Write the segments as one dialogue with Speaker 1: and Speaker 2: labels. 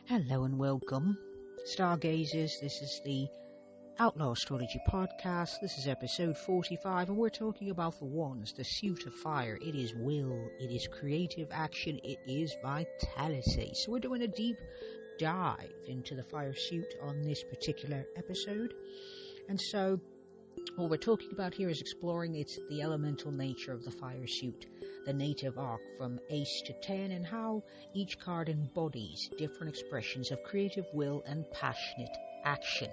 Speaker 1: Hello and welcome, stargazers. This is the Outlaw Astrology Podcast. This is episode 45, and we're talking about the wands, the suit of fire. It is will, it is creative action, it is vitality. So we're doing a deep dive into the fire suit on this particular episode. And so what we're talking about here is exploring the elemental nature of the fire suit, the native arc from ace to 10, and how each card embodies different expressions of creative will and passionate action.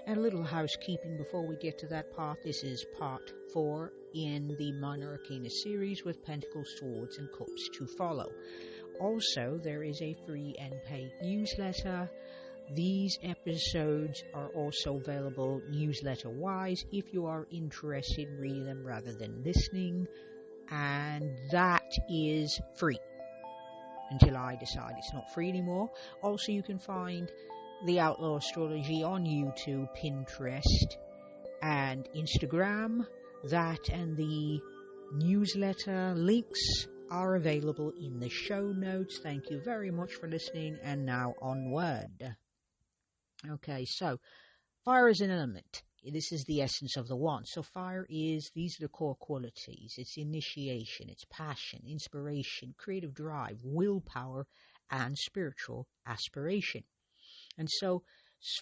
Speaker 1: And a little housekeeping before we get to that part. This is part 4 in the Minor Arcana series, with Pentacles, Swords and Cups to follow. Also, there is a free and paid newsletter. These episodes are also available newsletter-wise if you are interested in reading them rather than listening, and that is free until I decide it's not free anymore. Also, you can find the Outlaw Astrology on YouTube, Pinterest and Instagram. That and the newsletter links are available in the show notes. Thank you very much for listening, and now onward. Okay, so fire is an element. This is the essence of the wand. So fire is, these are the core qualities. It's initiation, it's passion, inspiration, creative drive, willpower, and spiritual aspiration. And so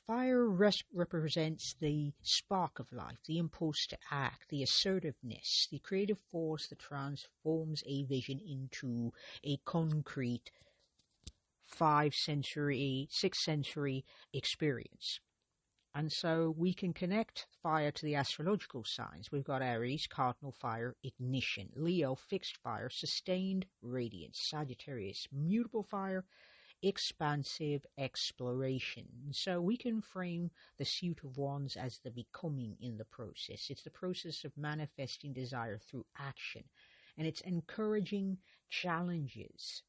Speaker 1: fire represents the spark of life, the impulse to act, the assertiveness, the creative force that transforms a vision into a concrete sixth sensory experience. And so we can connect fire to the astrological signs. We've got Aries, cardinal fire, ignition; Leo, fixed fire, sustained radiance; Sagittarius, mutable fire, expansive exploration. So we can frame the suit of wands as the becoming in the process. It's the process of manifesting desire through action, and it's encouraging challenges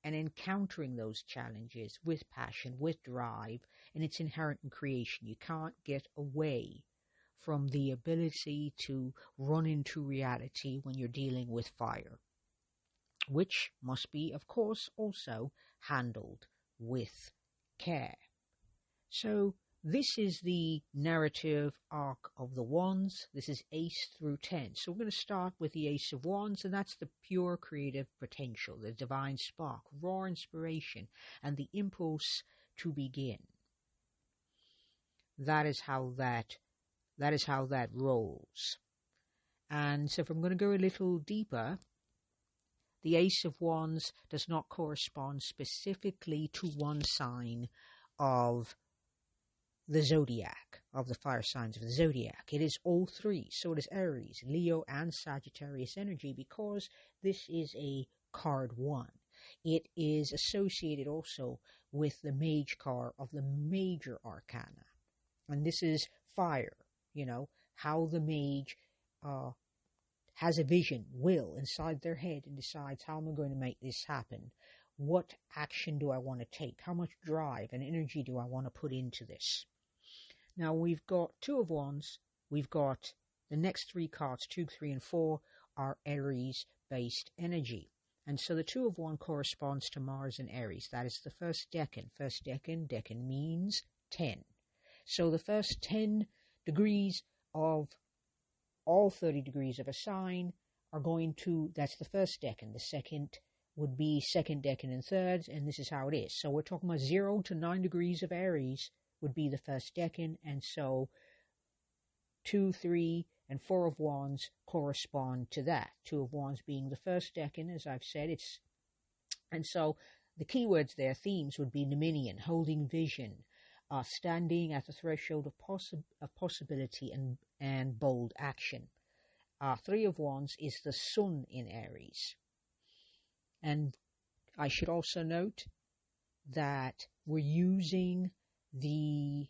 Speaker 1: and encountering those challenges with passion, with drive, and it's inherent in creation. You can't get away from the ability to run into reality when you're dealing with fire, which must be, of course, also handled with care. So this is the narrative arc of the wands. This is ace through 10. So we're going to start with the ace of wands, and that's the pure creative potential, the divine spark, raw inspiration, and the impulse to begin. That is how that rolls. And so if I'm going to go a little deeper, the ace of wands does not correspond specifically to one sign of the zodiac, of the fire signs of the zodiac. It is all three. So it is Aries, Leo, and Sagittarius energy, because this is a card 1. It is associated also with the mage card of the major arcana. And this is fire, how the mage has a vision, will, inside their head, and decides, how am I going to make this happen? What action do I want to take? How much drive and energy do I want to put into this? Now we've got 2 of wands. We've got the next 3 cards, 2, 3, and 4, are Aries-based energy. And so the 2 of wands corresponds to Mars and Aries. That is the first decan. First decan means 10. So the first 10 degrees of all 30 degrees of a sign are going to, that's the first decan. The second would be second decan and thirds, and this is how it is. So we're talking about 0 to 9 degrees of Aries would be the first decan, and so 2, 3, and 4 of wands correspond to that. 2 of wands being the first decan, as I've said. And so the keywords there, themes, would be dominion, holding vision, standing at the threshold of possibility and bold action. 3 of wands is the sun in Aries. And I should also note that we're using the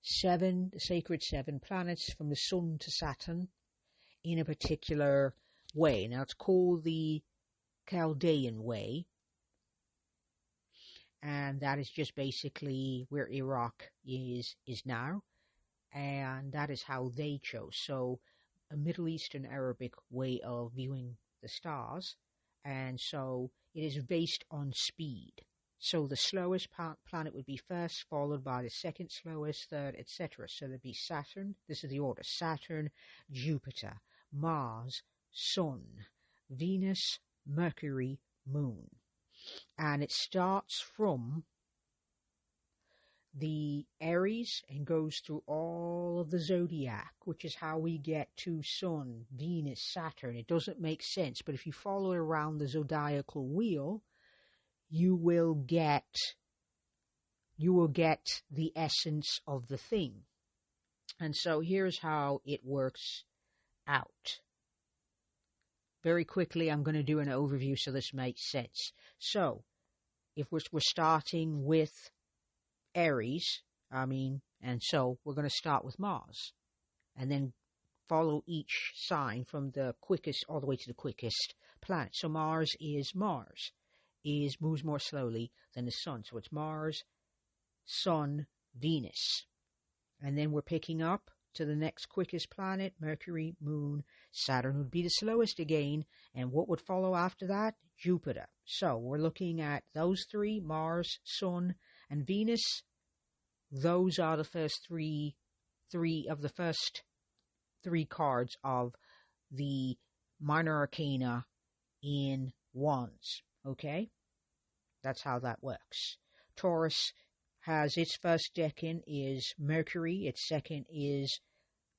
Speaker 1: sacred 7 planets from the sun to Saturn in a particular way. Now it's called the Chaldean way, and that is just basically where Iraq is now, and that is how they chose. So a Middle Eastern Arabic way of viewing the stars, and so it is based on speed. So the slowest planet would be first, followed by the second slowest, third, etc. So there'd be Saturn. This is the order: Saturn, Jupiter, Mars, Sun, Venus, Mercury, Moon. And it starts from the Aries and goes through all of the zodiac, which is how we get to Sun, Venus, Saturn. It doesn't make sense, but if you follow it around the zodiacal wheel, you will get the essence of the thing. And so here's how it works out. Very quickly, I'm going to do an overview so this makes sense. So if we're starting with Aries, and so we're going to start with Mars and then follow each sign from the quickest all the way to the quickest planet. So Mars moves more slowly than the Sun. So it's Mars, Sun, Venus. And then we're picking up to the next quickest planet, Mercury, Moon. Saturn would be the slowest again. And what would follow after that? Jupiter. So we're looking at those three: Mars, Sun, and Venus. Those are the first three cards of the minor arcana in wands. Okay? That's how that works. Taurus has its first decan is Mercury, its second is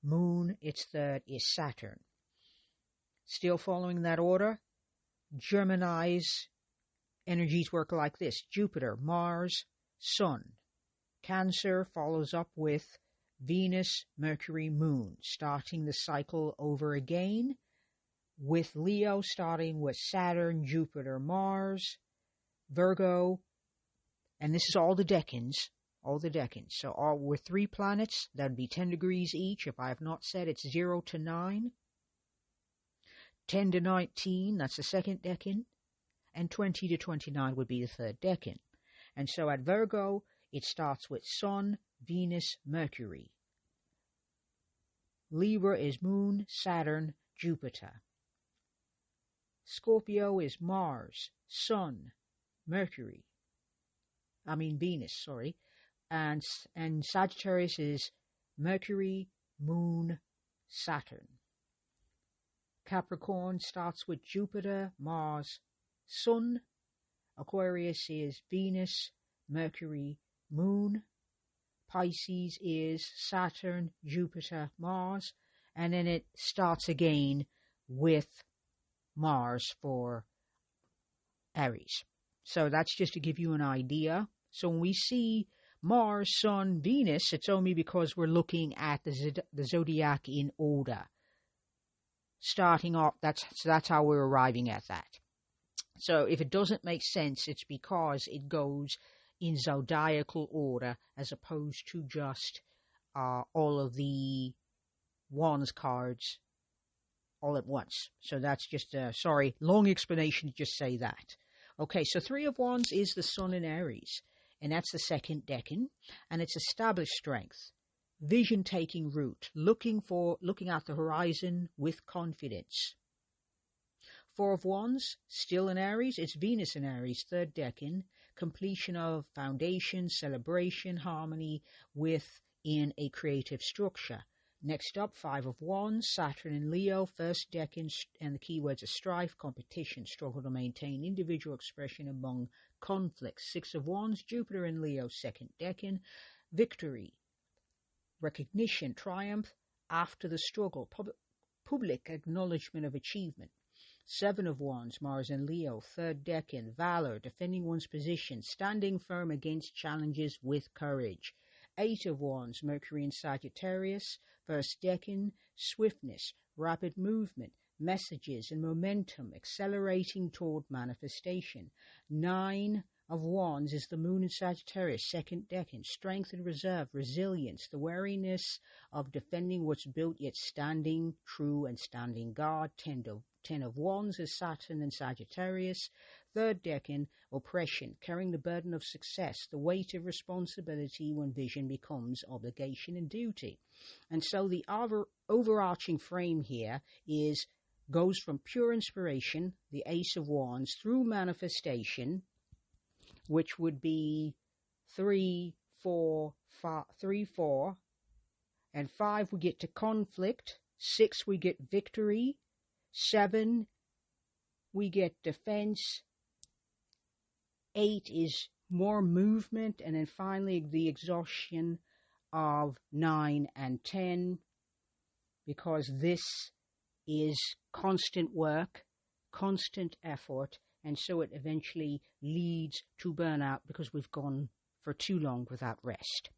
Speaker 1: Moon, its third is Saturn. Still following that order, Gemini's energies work like this: Jupiter, Mars, Sun. Cancer follows up with Venus, Mercury, Moon, starting the cycle over again, with Leo starting with Saturn, Jupiter, Mars, Virgo, and this is all the decans. So all with 3 planets, that would be 10 degrees each. If I have not said, it's 0 to 9, 10 to 19, that's the second decan, and 20 to 29 would be the third decan. And so at Virgo, it starts with Sun, Venus, Mercury. Libra is Moon, Saturn, Jupiter. Scorpio is Mars, Sun, Venus, and Sagittarius is Mercury, Moon, Saturn. Capricorn starts with Jupiter, Mars, Sun. Aquarius is Venus, Mercury, Moon. Pisces is Saturn, Jupiter, Mars, and then it starts again with Mars for Aries. So that's just to give you an idea. So when we see Mars, Sun, Venus, it's only because we're looking at the zodiac in order. Starting off, that's how we're arriving at that. So if it doesn't make sense, it's because it goes in zodiacal order as opposed to just all of the wands cards all at once. So that's just long explanation to just say that. Okay, so 3 of Wands is the Sun in Aries, and that's the second decan, and it's established strength, vision taking root, looking at the horizon with confidence. 4 of Wands, still in Aries, it's Venus in Aries, third decan, completion of foundation, celebration, harmony within a creative structure. Next up, 5 of Wands, Saturn in Leo, first decan, and the keywords are strife, competition, struggle to maintain individual expression among conflicts. 6 of Wands, Jupiter in Leo, second decan, victory, recognition, triumph after the struggle, public acknowledgement of achievement. 7 of Wands, Mars in Leo, third decan, valor, defending one's position, standing firm against challenges with courage. 8 of Wands, Mercury in Sagittarius, first decan, swiftness, rapid movement, messages and momentum, accelerating toward manifestation. 9 of Wands is the Moon in Sagittarius, second decan, strength and reserve, resilience, the wariness of defending what's built yet standing true and standing guard. 10 of Wands is Saturn in Sagittarius, third decan, oppression, carrying the burden of success, the weight of responsibility when vision becomes obligation and duty. And so the overarching frame here goes from pure inspiration, the Ace of Wands, through manifestation, which would be 3, 4, 5, 3, 4, and 5 we get to conflict, 6 we get victory, 7 we get defense, 8 is more movement, and then finally the exhaustion of 9 and 10, because this is constant work, constant effort, and so it eventually leads to burnout because we've gone for too long without rest.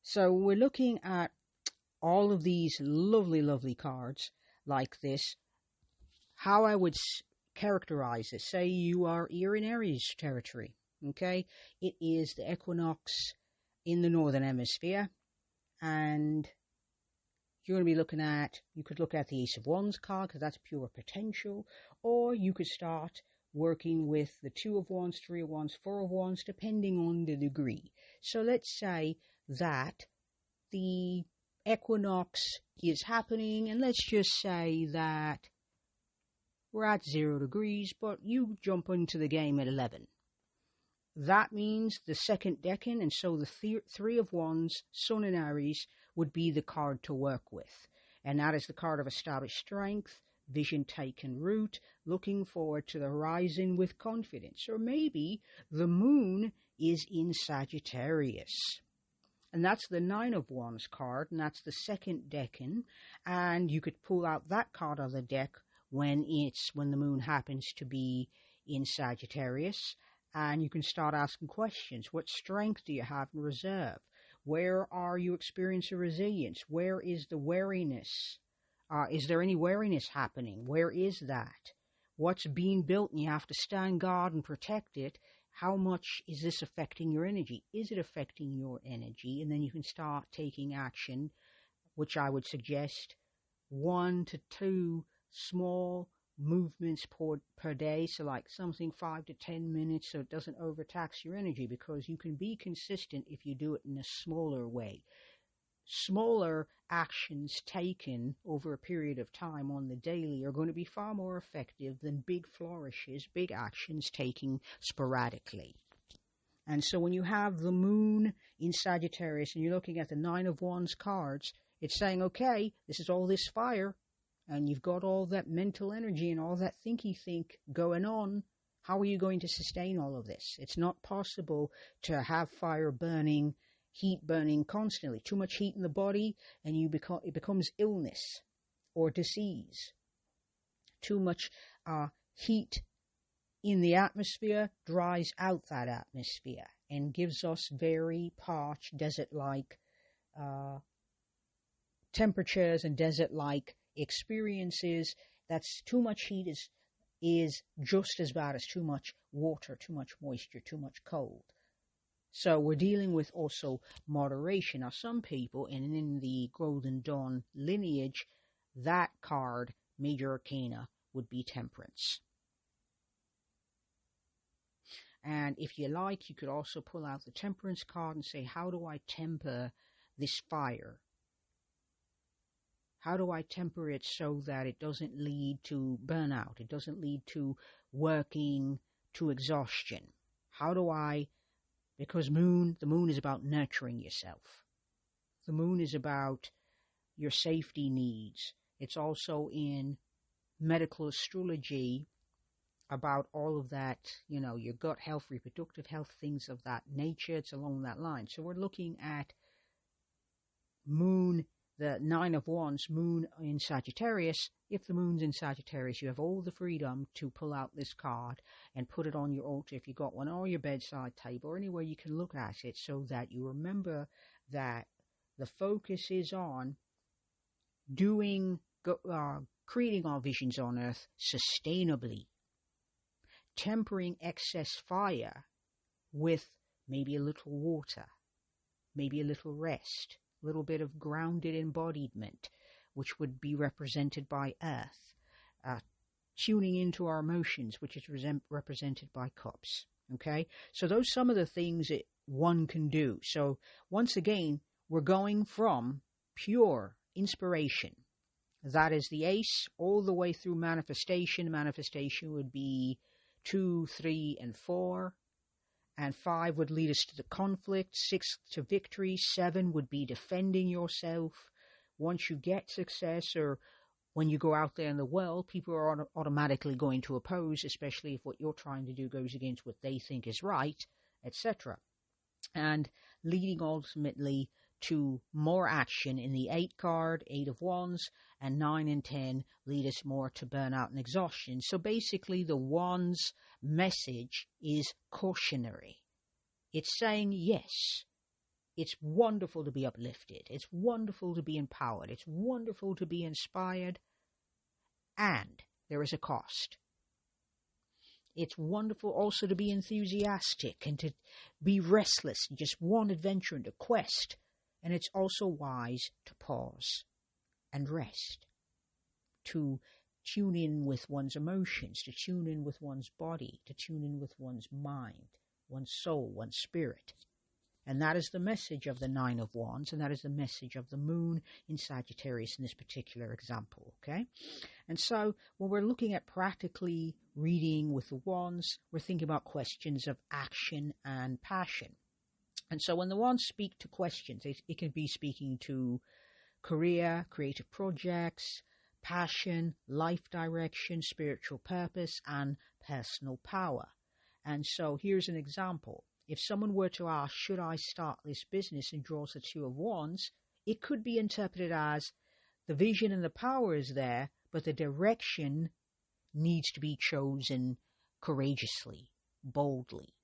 Speaker 1: So we're looking at all of these lovely, lovely cards like this. How I would characterize it, say you're in Aries territory, okay? It is the equinox in the northern hemisphere, and you're going to be looking at, you could look at the Ace of Wands card because that's pure potential, or you could start working with the 2 of Wands, 3 of Wands, 4 of Wands, depending on the degree. So let's say that the equinox is happening, and let's just say that we're at 0 degrees, but you jump into the game at 11. That means the second decan, and so the 3 of Wands, Sun in Aries, would be the card to work with. And that is the card of established strength, vision taken root, looking forward to the horizon with confidence. Or maybe the moon is in Sagittarius. And that's the 9 of Wands card, and that's the second decan. And you could pull out that card of the deck when the moon happens to be in Sagittarius. And you can start asking questions. What strength do you have in reserve? Where are you experiencing resilience? Where is the wariness? Is there any wariness happening? Where is that? What's being built and you have to stand guard and protect it? How much is this affecting your energy? Is it affecting your energy? And then you can start taking action, which I would suggest 1 to 2 small movements per day, so like something 5 to 10 minutes, so it doesn't overtax your energy, because you can be consistent if you do it in a smaller way. Smaller actions taken over a period of time on the daily are going to be far more effective than big flourishes, big actions taken sporadically. And so when you have the moon in Sagittarius and you're looking at the 9 of Wands cards, it's saying, okay, this is all this fire, and you've got all that mental energy and all that thinky think going on. How are you going to sustain all of this? It's not possible to have fire burning, heat burning constantly. Too much heat in the body and it becomes illness or disease. Too much heat in the atmosphere dries out that atmosphere and gives us very parched, desert-like temperatures and desert-like experiences. That's too much heat is just as bad as too much water, too much moisture, too much cold. So we're dealing with also moderation. Now some people, and in the Golden Dawn lineage, that card, Major Arcana, would be Temperance. And if you like, you could also pull out the Temperance card and say, how do I temper this fire? How do I temper it so that it doesn't lead to burnout? It doesn't lead to working to exhaustion. How do I, because the moon is about nurturing yourself. The moon is about your safety needs. It's also in medical astrology about all of that, your gut health, reproductive health, things of that nature. It's along that line. So we're looking at moon, the 9 of Wands, moon in Sagittarius. If the moon's in Sagittarius, you have all the freedom to pull out this card and put it on your altar if you've got one, or your bedside table, or anywhere you can look at it, so that you remember that the focus is on creating our visions on earth sustainably, tempering excess fire with maybe a little water, maybe a little rest, a little bit of grounded embodiment, which would be represented by earth, tuning into our emotions, which is represented by cups. Okay, so those are some of the things that one can do. So once again, we're going from pure inspiration, that is the ace, all the way through manifestation. Manifestation would be 2, 3, and 4. And 5 would lead us to the conflict, 6 to victory, 7 would be defending yourself. Once you get success, or when you go out there in the world, people are automatically going to oppose, especially if what you're trying to do goes against what they think is right, etc. And leading ultimately to more action in the 8 card, 8 of Wands, and 9 and 10 lead us more to burnout and exhaustion. So basically the Wands message is cautionary. It's saying, yes, it's wonderful to be uplifted. It's wonderful to be empowered. It's wonderful to be inspired. And there is a cost. It's wonderful also to be enthusiastic and to be restless and just want adventure and to quest. And it's also wise to pause and rest, to tune in with one's emotions, to tune in with one's body, to tune in with one's mind, one's soul, one's spirit. And that is the message of the 9 of Wands, and that is the message of the moon in Sagittarius in this particular example, okay? And so when we're looking at practically reading with the Wands, we're thinking about questions of action and passion. And so when the Wands speak to questions, it can be speaking to career, creative projects, passion, life direction, spiritual purpose, and personal power. And so here's an example. If someone were to ask, should I start this business, and draws the 2 of Wands, it could be interpreted as the vision and the power is there, but the direction needs to be chosen courageously, boldly.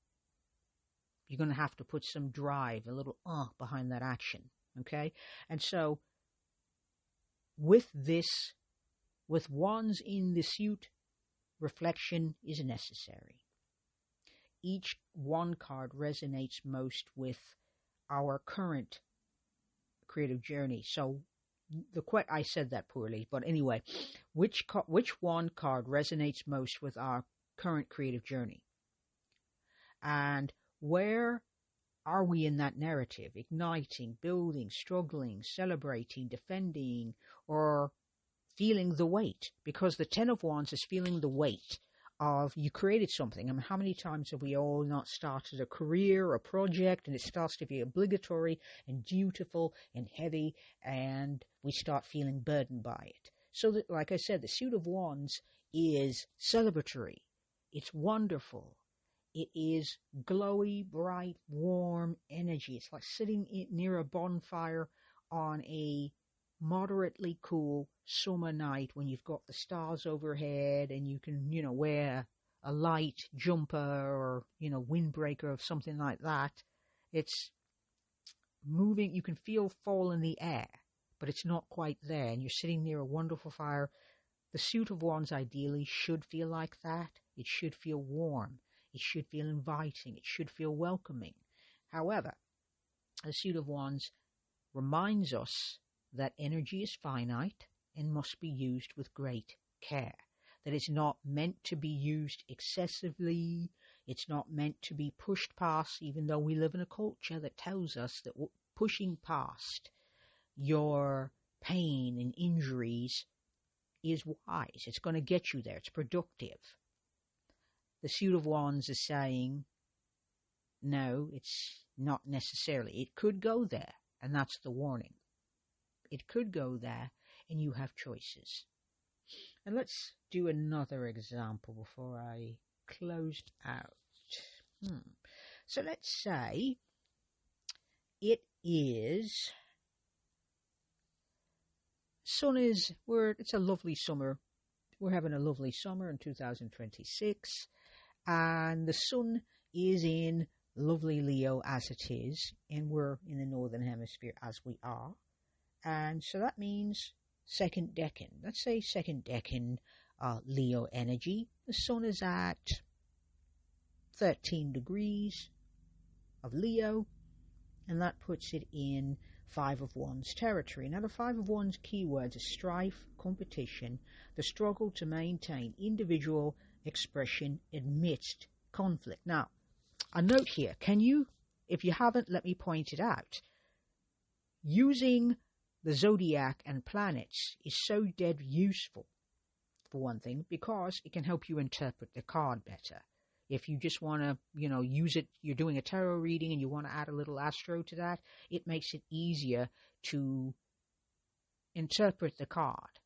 Speaker 1: You're going to have to put some drive, a little behind that action, okay? And so with this, with Wands in the suit, reflection is necessary. Each one card resonates most with our current creative journey. So I said that poorly, but anyway, which one card resonates most with our current creative journey? And where are we in that narrative? Igniting, building, struggling, celebrating, defending, or feeling the weight? Because the 10 of Wands is feeling the weight of you created something. I mean, how many times have we all not started a career or a project, and it starts to be obligatory and dutiful and heavy, and we start feeling burdened by it? So that, like I said, the suit of Wands is celebratory. It's wonderful. It is glowy, bright, warm energy. It's like sitting near a bonfire on a moderately cool summer night when you've got the stars overhead and you can, wear a light jumper or, windbreaker of something like that. It's moving. You can feel fall in the air, but it's not quite there. And you're sitting near a wonderful fire. The suit of Wands ideally should feel like that. It should feel warm. It should feel inviting. It should feel welcoming. However, the suit of Wands reminds us that energy is finite and must be used with great care. That it's not meant to be used excessively. It's not meant to be pushed past, even though we live in a culture that tells us that pushing past your pain and injuries is wise. It's going to get you there. It's productive. The suit of Wands is saying, no, it's not necessarily. It could go there, and that's the warning. It could go there, and you have choices. And let's do another example before I close out. So let's say it is, it's a lovely summer. We're having a lovely summer in 2026. And the sun is in lovely Leo as it is, and we're in the Northern Hemisphere as we are. And so that means second decan. Let's say second decan Leo energy. The sun is at 13 degrees of Leo, and that puts it in 5 of Wands territory. Now, the 5 of Wands keywords are strife, competition, the struggle to maintain individual expression amidst conflict. Now, a note here, if you haven't, let me point it out. Using the zodiac and planets is so dead useful, for one thing, because it can help you interpret the card better. If you just want to, use it, you're doing a tarot reading and you want to add a little astro to that, it makes it easier to interpret the card.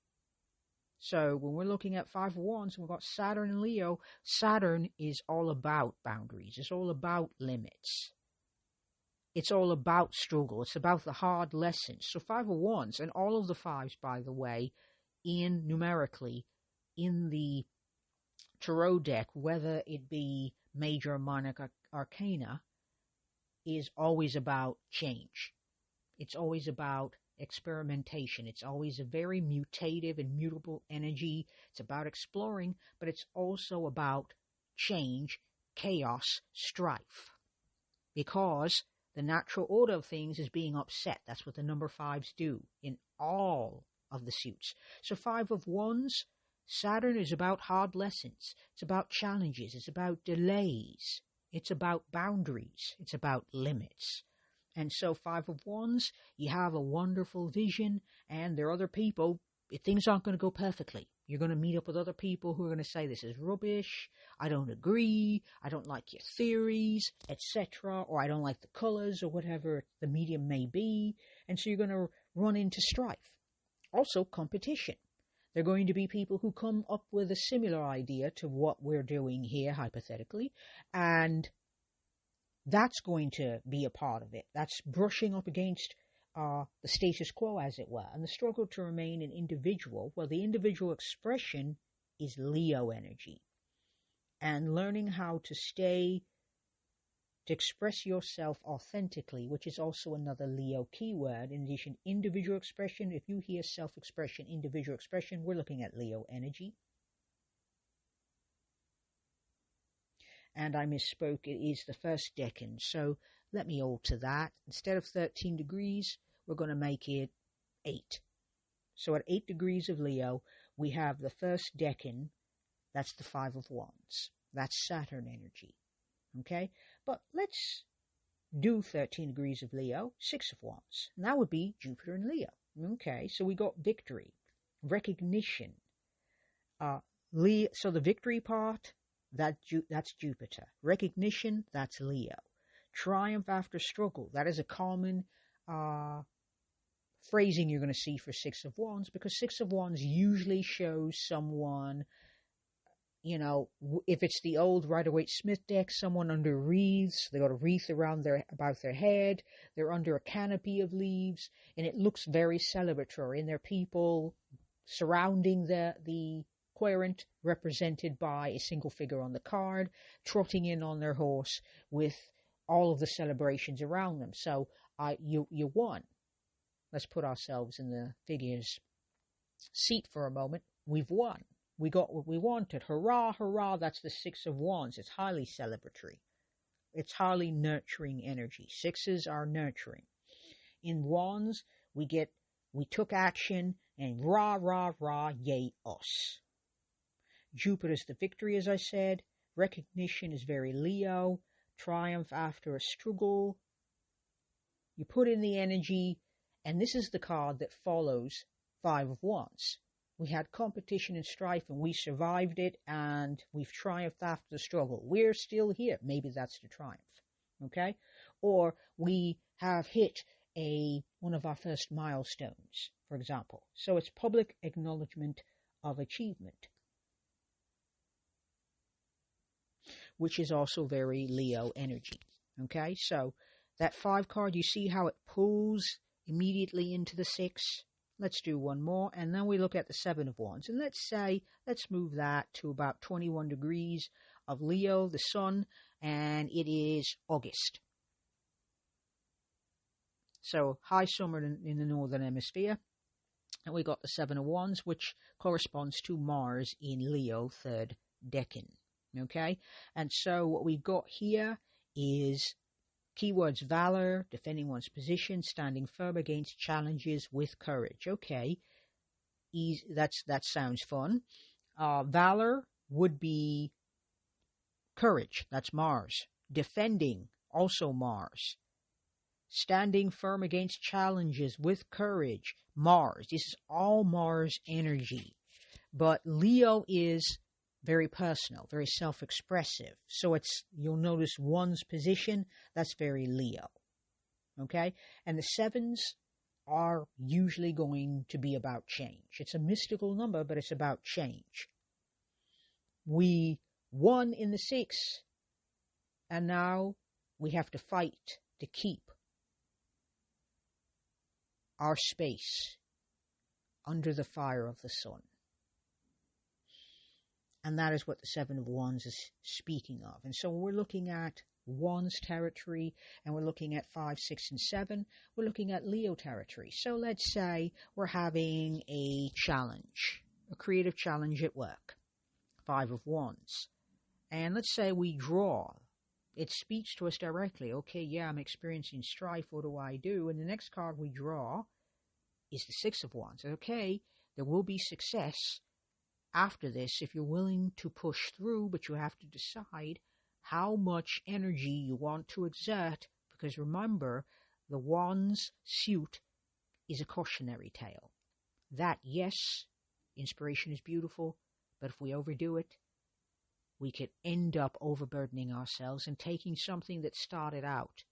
Speaker 1: So when we're looking at Five of Wands, we've got Saturn and Leo. Saturn is all about boundaries. It's all about limits. It's all about struggle. It's about the hard lessons. So Five of Wands, and all of the fives, by the way, numerically, in the tarot deck, whether it be major or minor arcana, is always about change. It's always about experimentation. It's always a very mutative and mutable energy. It's about exploring, but it's also about change, chaos, strife. Because the natural order of things is being upset. That's what the number fives do in all of the suits. So Five of Wands, Saturn is about hard lessons. It's about challenges. It's about delays. It's about boundaries. It's about limits. And so Five of Wands, you have a wonderful vision, and there are other people. Things aren't going to go perfectly. You're going to meet up with other people who are going to say, this is rubbish, I don't agree, I don't like your theories, etc., or I don't like the colors, or whatever the medium may be. And so you're going to run into strife. Also, competition. There are going to be people who come up with a similar idea to what we're doing here, hypothetically, and that's going to be a part of it. That's brushing up against the status quo, as it were, and the struggle to remain an individual. Well, the individual expression is Leo energy, and learning how to express yourself authentically, which is also another Leo keyword. In addition, individual expression. If you hear self-expression, individual expression, we're looking at Leo energy. And I misspoke, it is the first decan. So let me alter that. Instead of 13 degrees, we're going to make it 8. So at 8 degrees of Leo, we have the first decan. That's the Five of Wands. That's Saturn energy. Okay? But let's do 13 degrees of Leo, 6 of Wands. And that would be Jupiter and Leo. Okay, so we got victory, recognition. So the victory part, that's Jupiter. Recognition, that's Leo. Triumph after struggle, that is a common phrasing you're going to see for Six of Wands, because Six of Wands usually shows someone, if it's the old Rider-Waite-Smith deck, someone under wreaths. They got a wreath about their head. They're under a canopy of leaves, and it looks very celebratory. And there are people surrounding the querent, represented by a single figure on the card, trotting in on their horse with all of the celebrations around them. So you won. Let's put ourselves in the figure's seat for a moment. We've won. We got what we wanted. Hurrah, hurrah. That's the Six of Wands. It's highly celebratory. It's highly nurturing energy. Sixes are nurturing. In Wands, we took action, and rah, rah, rah, yay us. Jupiter's the victory, as I said. Recognition is very Leo. Triumph after a struggle. You put in the energy, and this is the card that follows Five of Wands. We had competition and strife, and we survived it, and we've triumphed after the struggle. We're still here. Maybe that's the triumph, okay? Or we have hit one of our first milestones, for example. So it's public acknowledgement of achievement, which is also very Leo energy, okay? So that 5 card, you see how it pulls immediately into the 6? Let's do one more, and then we look at the 7 of Wands. And let's move that to about 21 degrees of Leo, the sun, and it is August. So high summer in the Northern Hemisphere. And we got the 7 of Wands, which corresponds to Mars in Leo, 3rd decan. Okay? And so what we've got here is keywords: valor, defending one's position, standing firm against challenges with courage. Okay, that sounds fun. Valor would be courage. That's Mars. Defending, also Mars. Standing firm against challenges with courage, Mars. This is all Mars energy. But Leo is very personal, very self-expressive. So you'll notice one's position, that's very Leo. Okay? And the sevens are usually going to be about change. It's a mystical number, but it's about change. We won in the 6, and now we have to fight to keep our space under the fire of the sun. And that is what the 7 of Wands is speaking of. And so when we're looking at Wands territory, and we're looking at 5, 6, and 7, we're looking at Leo territory. So let's say we're having a challenge, a creative challenge at work, 5 of Wands. And let's say we draw. It speaks to us directly. Okay, yeah, I'm experiencing strife. What do I do? And the next card we draw is the 6 of Wands. Okay, there will be success after this if you're willing to push through, but you have to decide how much energy you want to exert, because remember, the Wands suit is a cautionary tale. That, yes, inspiration is beautiful, but if we overdo it, we could end up overburdening ourselves and taking something that started out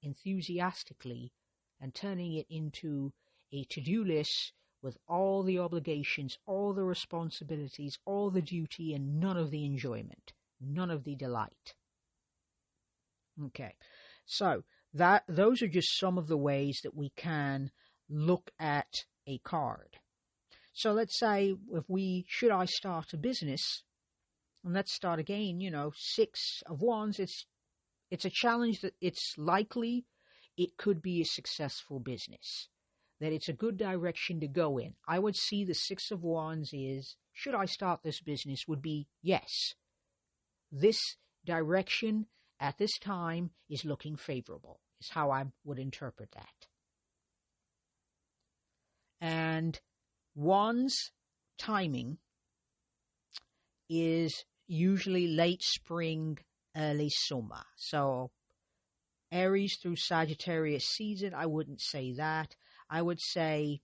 Speaker 1: enthusiastically and turning it into a to-do list with all the obligations, all the responsibilities, all the duty, and none of the enjoyment, none of the delight. Okay, so those are just some of the ways that we can look at a card. So let's say should I start a business? And let's start again, 6 of Wands, it's a challenge that it's likely it could be a successful business, that it's a good direction to go in. I would see the 6 of Wands is, should I start this business, would be yes. This direction at this time is looking favorable, is how I would interpret that. And Wands timing is usually late spring, early summer. So Aries through Sagittarius season, I wouldn't say that. I would say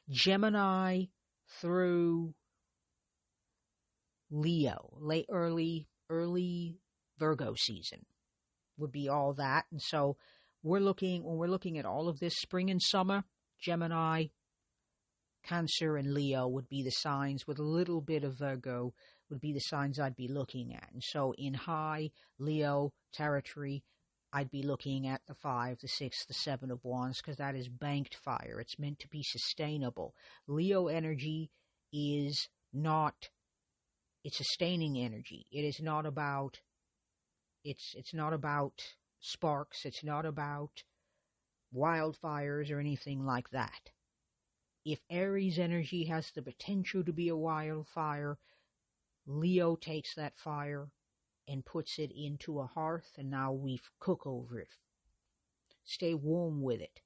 Speaker 1: Gemini through Leo, early Virgo season would be all that. And so when we're looking at all of this, spring and summer, Gemini, Cancer, and Leo would be the signs, with a little bit of Virgo would be the signs I'd be looking at. And so in high Leo territory, I'd be looking at the 5, the 6, the 7 of Wands, because that is banked fire. It's meant to be sustainable. Leo energy is not, it's sustaining energy. It is not about, it's not about sparks. It's not about wildfires or anything like that. If Aries energy has the potential to be a wildfire, Leo takes that fire and puts it into a hearth, and now we cook over it. Stay warm with it.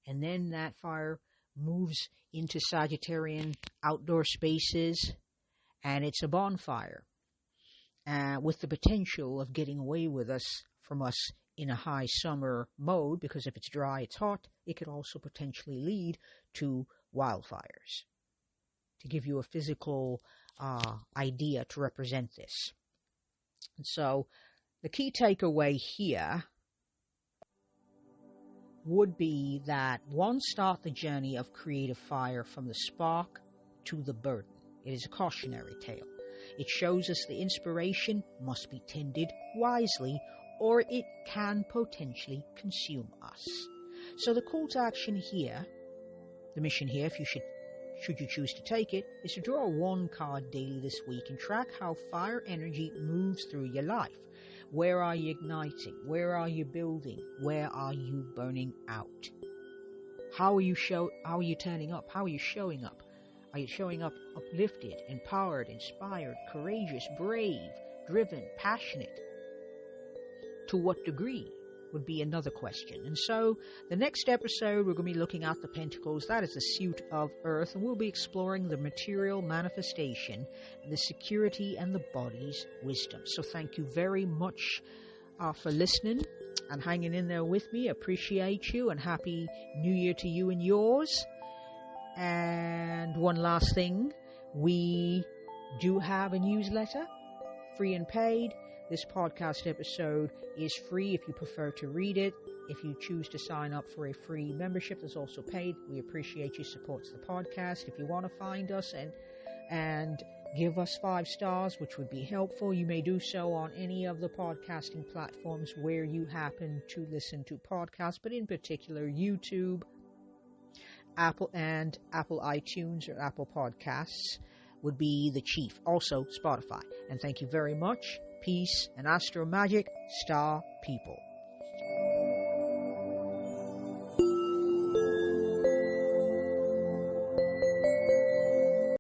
Speaker 1: And then that fire moves into Sagittarian outdoor spaces, and it's a bonfire, with the potential of getting away from us in a high summer mode, because if it's dry, it's hot. It could also potentially lead to wildfires. To give you a physical idea to represent this. And so the key takeaway here would be that start the journey of creative fire from the spark to the burden. It is a cautionary tale. It shows us the inspiration must be tended wisely, or it can potentially consume us. So the call to action here, the mission here, should you choose to take it, is to draw one card daily this week and track how fire energy moves through your life. Where are you igniting? Where are you building? Where are you burning out? How are you turning up? How are you showing up? Are you showing up uplifted, empowered, inspired, courageous, brave, driven, passionate? To what degree would be another question. And so the next episode, we're going to be looking at the Pentacles. That is the suit of Earth, and we'll be exploring the material manifestation, the security, and the body's wisdom. So thank you very much for listening and hanging in there with me. Appreciate you, and Happy New Year to you and yours. And one last thing, we do have a newsletter, free and paid. This podcast episode is free if you prefer to read it. If you choose to sign up for a free membership that's also paid, we appreciate your support to the podcast. If you want to find us and give us 5 stars, which would be helpful, you may do so on any of the podcasting platforms where you happen to listen to podcasts, but in particular YouTube, Apple iTunes or Apple Podcasts would be the chief. Also Spotify. And thank you very much. Peace and astro magic, star people.